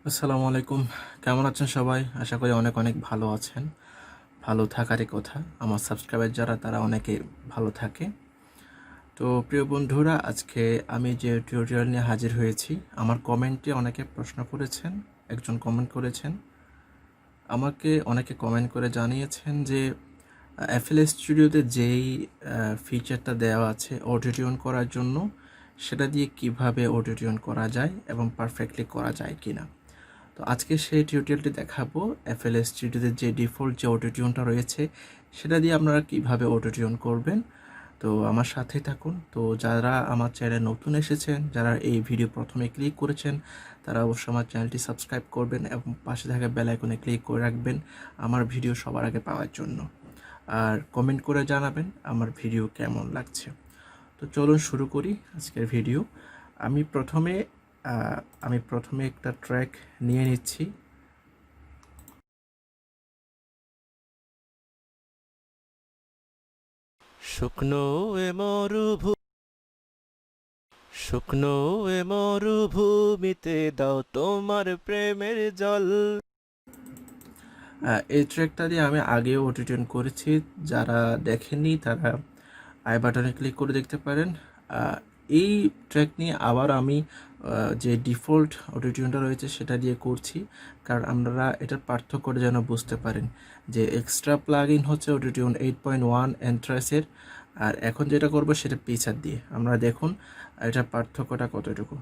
আসসালামু আলাইকুম। কেমন আছেন সবাই? আশা করি অনেক অনেক ভালো আছেন। ভালো থাকারই কথা। আমার সাবস্ক্রাইবার যারা তারা অনেকে ভালো থাকে। তো প্রিয় বন্ধুরা, আজকে আমি যে টিউটোরিয়াল নিয়ে হাজির হয়েছি, আমার কমেন্টে অনেকে প্রশ্ন করেছেন। একজন কমেন্ট করেছেন, আমাকে অনেকে কমেন্ট করে জানিয়েছেন যে এফএল স্টুডিওতে যেই ফিচারটা দেওয়া আছে অটোটিউন করার জন্য, সেটা দিয়ে কিভাবে অটোটিউন করা যায় এবং পারফেক্টলি করা যায় কিনা। তো আজকে সেই টিউটোরিয়ালটি দেখাবো। এফএল স্টুডিওতে যে ডিফল্ট যে অটোটিউনটা রয়েছে সেটা দিয়ে আপনারা কিভাবে অটোটিউন করবেন। তো আমার সাথেই থাকুন। তো যারা আমার চ্যানেলে নতুন এসেছেন, যারা এই ভিডিও প্রথমে ক্লিক করেছেন, তারা অবশ্যই আমার চ্যানেলটি সাবস্ক্রাইব করবেন এবং পাশে থাকা বেল আইকনে ক্লিক করে রাখবেন আমার ভিডিও সবার আগে পাওয়ার জন্য। আর কমেন্ট করে জানাবেন আমার ভিডিও কেমন লাগছে। তো চলুন শুরু করি আজকের ভিডিও। আমি প্রথমে একটা ট্র্যাক নিয়ে নিচ্ছি। শুকনো শুকনো এ মরুভূমিতে দাও তোমার প্রেমের জল। এই ট্র্যাকটা দিয়ে আমি আগেও অটোটিউন করেছি। যারা দেখেননি তারা আই বাটনে ক্লিক করে দেখতে পারেন। এই ট্র্যাক নিয়ে আবার আমি যে ডিফল্ট অটোটিউনটা রয়েছে সেটা দিয়ে করছি, কারণ আপনারা এটার পার্থক্যটা যেন বুঝতে পারেন যে এক্সট্রা প্লাগ ইন হচ্ছে অটোটিউন 8.1 এন্ট্রাসের, আর এখন যেটা করবো সেটা পিকচার দিয়ে। আপনারা দেখুন এটার পার্থক্যটা কতটুকু।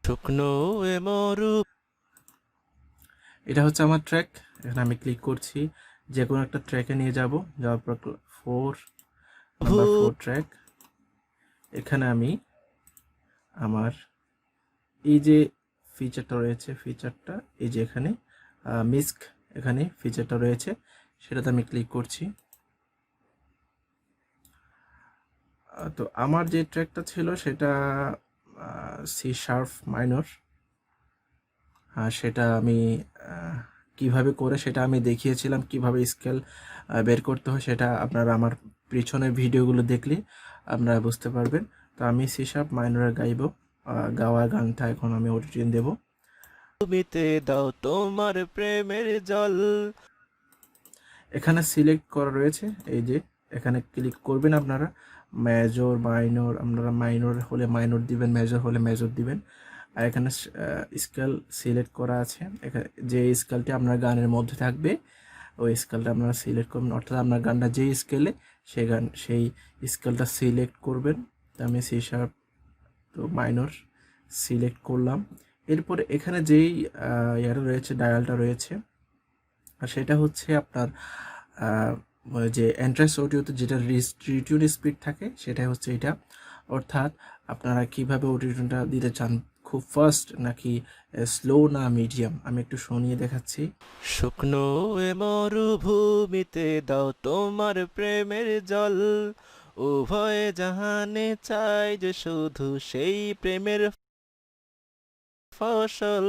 শুকনো এ মরু এটা হচ্ছে আমার ট্র্যাক। এখানে আমি ক্লিক করছি, যে কোনো একটা ট্র্যাকে নিয়ে যাব। যাওয়ার পর নাম্বার 4 ট্র্যাক। এখানে আমি আমার এই যে ফিচারটা রয়েছে, ফিচারটা এই যে এখানে মিস্ক, এখানে ফিচারটা রয়েছে, সেটাতে আমি ক্লিক করছি। তো আমার যে ট্র্যাকটা ছিল সেটা সি শার্প মাইনর। সেটা আমি কিভাবে করে সেটা আমি দেখিয়েছিলাম, কিভাবে স্কেল বের করতে হয় সেটা আপনারা আমার পিছনের ভিডিওগুলো দেখলে আপনারা বুঝতে পারবেন। তো আমি সি শার্প মাইনরে গাইব। গাওয়া গানটা এখন আমি অডিটিউন দেব। ভূমিতে দাও তোমার প্রেমের জল। এখানে সিলেক্ট করা রয়েছে, এই যে এখানে ক্লিক করবেন আপনারা। মেজর মাইনর, আপনারা মাইনর হলে মাইনর দিবেন, মেজর হলে মেজর দিবেন। আর এখানে স্কেল সিলেক্ট করা আছে। এখানে যে স্কেলটি আপনার গানের মধ্যে থাকবে ওই স্কেলটা আপনারা সিলেক্ট করবেন, অর্থাৎ আপনার গানটা যেই স্কেলে সেই স্কেলটা সিলেক্ট করবেন। তো আমি সি শার্প তো মাইনর সিলেক্ট করলাম। এরপরে এখানে যেই ইয়াটা রয়েছে, ডায়ালটা রয়েছে, আর সেটা হচ্ছে আপনার যে এন্ট্রান্স অডিওতে যেটা রিটিউন স্পিড থাকে সেটাই হচ্ছে এটা। অর্থাৎ আপনারা কিভাবে অডিওটা দিতে চান, খুব ফাস্ট নাকি স্লো না মিডিয়াম, আমি একটু শুনিয়ে দেখাচ্ছি। শুকনো এ মরুভূমিতে দাও তোমার প্রেমের জল। উভয় জাহানে চাই যে শুধু সেই প্রেমের ফসল।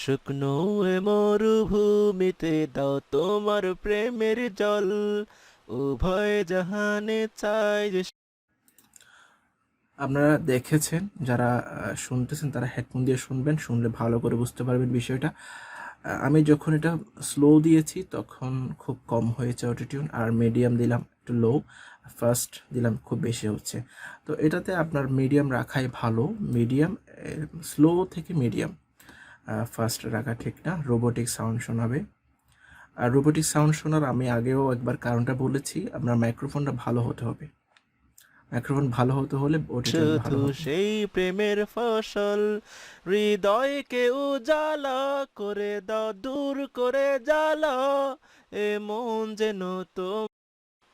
শুকনো এ মরুভূমিতে দাও তোমার প্রেমের জল। উভয় জাহানে চাই যে আপনারা দেখেছেন, যারা শুনতেছেন তারা হেডফোন দিয়ে শুনবেন, শুনলে ভালো করে বুঝতে পারবেন বিষয়টা। আমি যখন এটা স্লো দিয়েছি তখন খুব কম হয়েছে অটোটিউন, আর মিডিয়াম দিলাম একটু লো, ফার্স্ট দিলাম খুব বেশি হচ্ছে। তো এটাতে আপনার মিডিয়াম রাখাই ভালো। মিডিয়াম, স্লো থেকে মিডিয়াম, ফার্স্ট রাখা ঠিক না, রোবোটিক সাউন্ড শোনাবে। আর রোবোটিক সাউন্ড শোনার আমি আগেও একবার কারণটা বলেছি, আপনার মাইক্রোফোনটা ভালো হতে হবে। মাইক্রোফোন ভালো হতে হলে অডিটিউন শুধু ভালো হবে। সেই প্রেমের ফসল। হৃদয়কে উজালা করে দাও, দূর করে জ্বালা এ মন যেন তো।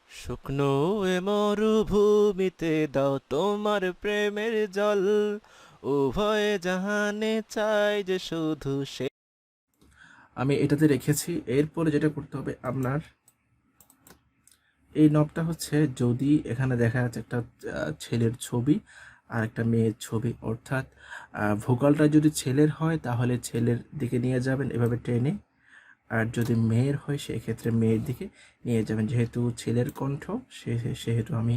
শুকনো এ মরুভূমিতে দাও তোমার প্রেমের জল। উভয় জাহানে চাই যে শুধু সে। আমি এটাতে রেখেছি। এরপরে যেটা করতে হবে আপনার, এই নবটা হচ্ছে, যদি এখানে দেখা যাচ্ছে একটা ছেলের ছবি আর একটা মেয়ের ছবি, অর্থাৎ ভোকালটা যদি ছেলের হয় তাহলে ছেলের দিকে নিয়ে যাবেন এভাবে টেনে, আর যদি মেয়ের হয় সেক্ষেত্রে মেয়ের দিকে নিয়ে যাবেন। যেহেতু ছেলের কণ্ঠ সেহেতু আমি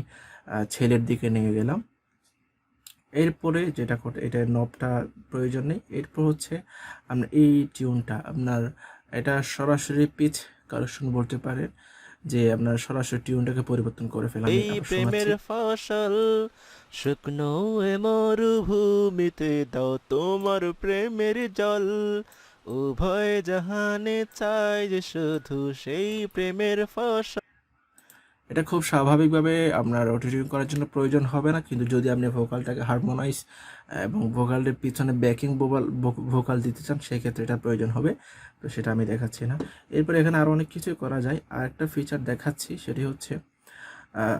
ছেলের দিকে নিয়ে গেলাম। এরপরে যেটা এটার নবটা প্রয়োজন নেই। এরপর হচ্ছে আপনার এই টিউনটা আপনার এটা সরাসরি পিচ কারেকশন বলতে পারেন, যে আপনার সরাসরি টিউনটাকে পরিবর্তন করে ফেলে। আমি এই আবার প্রেমের শোনাচ্ছি। ফসল শুকনো এ মরুভূমিতে দাও তোমার প্রেমের জল, উভয় জাহানে চাই যে শুধু সেই প্রেমের ফসল। এটা খুব স্বাভাবিকভাবে আপনার অটোটিউন করার জন্য প্রয়োজন হবে না, কিন্তু যদি আপনি ভোকালটাকে হারমোনাইজ এবং ভোকালের পিছনে ব্যাকিং ভোকাল দিতে চান সেক্ষেত্রে এটা প্রয়োজন হবে। তো সেটা আমি দেখাচ্ছি না। এরপর এখানে আরও অনেক কিছুই করা যায়। আর একটা ফিচার দেখাচ্ছি, সেটি হচ্ছে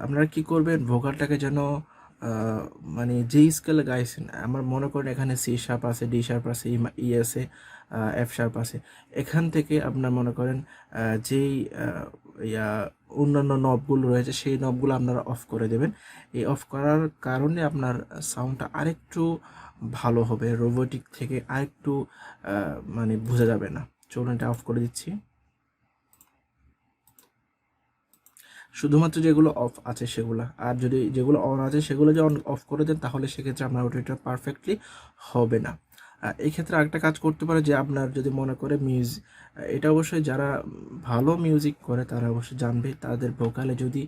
আপনারা কি করবেন, ভোকালটাকে যেন মানে যেই স্কেলে গাইছেন, আমার মনে করেন এখানে সি শার্প আছে, ডি শার্প আছে, ই আছে, এফ শার্প আছে, এখান থেকে আপনার মনে করেন যেই ইয়া অন্যান্য নবগুলো রয়েছে সেই নবগুলো আপনারা অফ করে দেবেন। এই অফ করার কারণে আপনার সাউন্ডটা আরেকটু ভালো হবে, রোবোটিক থেকে আরেকটু মানে বোঝা যাবে না। চলুন এটা অফ করে দিচ্ছি। শুধুমাত্র যেগুলো অফ আছে সেগুলো, আর যদি যেগুলো অন আছে সেগুলো যদি অফ করে দেন তাহলে সেক্ষেত্রে আপনার অডিওটা পারফেক্টলি হবে না। এই ক্ষেত্রে আরেকটা কাজ করতে পারে, যে আপনার যদি মনে করে এটা অবশ্যই যারা ভালো মিউজিক করে তারা অবশ্যই জানবে, তাদের ভোকালে যদি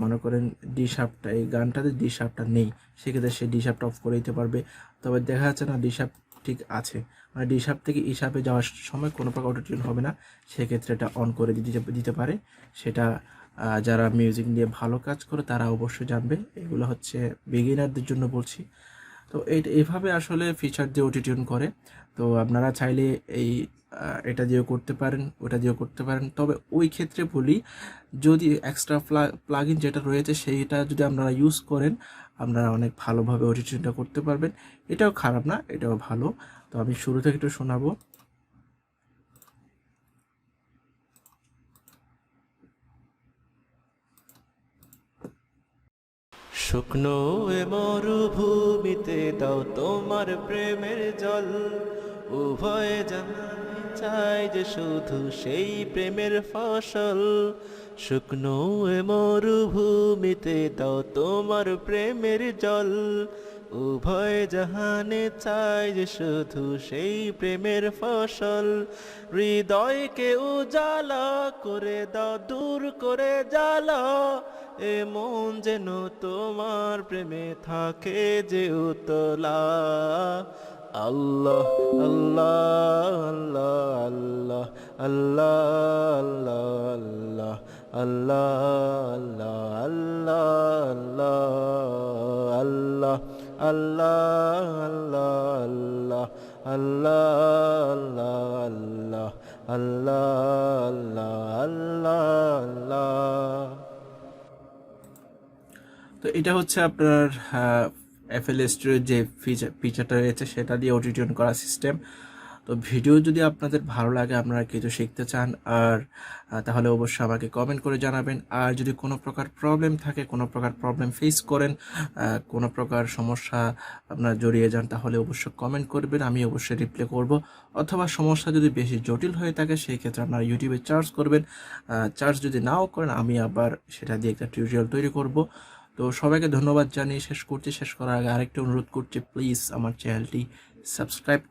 মনে করেন ডি শার্পটা, এই গানটাতে ডি শার্পটা নেই, সেক্ষেত্রে সে ডি শার্পটা অফ করে দিতে পারবে। তবে দেখা যাচ্ছে না ডি শার্প ঠিক আছে, মানে ডি শার্প থেকে ই শার্পে যাওয়ার সময় কোনো প্রকার অটোটিউন হবে না, সেক্ষেত্রে এটা অন করে দিতে পারে। সেটা যারা মিউজিক নিয়ে ভালো কাজ করে তারা অবশ্যই জানবে। এগুলো হচ্ছে বিগিনারদের জন্য বলছি। তো এইভাবে আসলে ফিচার দিয়ে অটোটিউন করে। তো আপনারা চাইলে এটা দিয়েও করতে পারেন, ওটা দিয়েও করতে পারেন। তবে ওই ক্ষেত্রে বলি, যদি এক্সট্রা প্লাগইন যেটা রয়েছে সেইটা যদি আপনারা ইউজ করেন, আপনারা অনেক ভালোভাবে অটোটিউনটা করতে পারবেন। এটাও খারাপ না, এটাও ভালো। তো আমি শুরু থেকে একটু শোনাবো। শুকনো এ মরুভূমিতে দাও তোমার প্রেমের জল, উভয় জাহানে চাই যে শুধু সেই প্রেমের ফসল। শুকনো এ মরুভূমিতে দাও তোমার প্রেমের জল, উভয় জাহানে চাই যে শুধু সেই প্রেমের ফসল। হৃদয়কে উজালা করে দাও, দূর করে জ্বালা, এ মন যেন তোমার প্রেমে থাকে যে উতলা। আল্লাহ আল্লাহ আল্লাহ আল্লাহ আল্লাহ আল্লাহ আল্লাহ আল্লাহ আল্লাহ আল্লাহ আল্লাহ আল্লাহ আল্লাহ আল্লাহ আল্লাহ আল্লাহ আল্লাহ। তো এটা হচ্ছে আপনার এফএল স্টুডিওর যে ফিচারটা রয়েছে সেটা দিয়ে অটোটিউন করা সিস্টেম। তো ভিডিও যদি আপনাদের ভালো লাগে, আপনারা কিছু শিখতে চান, আর তাহলে অবশ্যই আমাকে কমেন্ট করে জানাবেন। আর যদি কোনো প্রকার প্রবলেম থাকে, কোনো প্রকার প্রবলেম ফেস করেন, কোনো প্রকার সমস্যা আপনার জড়িয়ে যান, তাহলে অবশ্যই কমেন্ট করবেন, আমি অবশ্যই রিপ্লাই করব। অথবা সমস্যা যদি বেশি জটিল হয়ে থাকে সেই ক্ষেত্রে আপনারা ইউটিউবে সার্চ করবেন। সার্চ যদি নাও করেন আমি আবার সেটা দিয়ে একটা টিউটোরিয়াল তৈরি করব। তো সবাইকে ধন্যবাদ জানিয়ে শেষ করার আগে আরেকটা অনুরোধ করছি, প্লিজ আমার চ্যানেলটি সাবস্ক্রাইব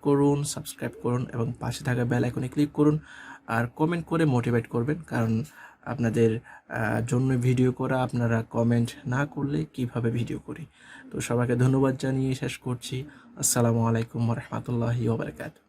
করুন এবং পাশে থাকা বেল আইকনে ক্লিক করুন। আর কমেন্ট করে মোটিভেট করবেন, কারণ আপনাদের জন্য ভিডিও করা, আপনারা কমেন্ট না করলে কিভাবে ভিডিও করি। তো সবাইকে ধন্যবাদ জানিয়ে শেষ করছি। আসসালামু আলাইকুম ওয়া রাহমাতুল্লাহি ওয়া বারাকাতুহু।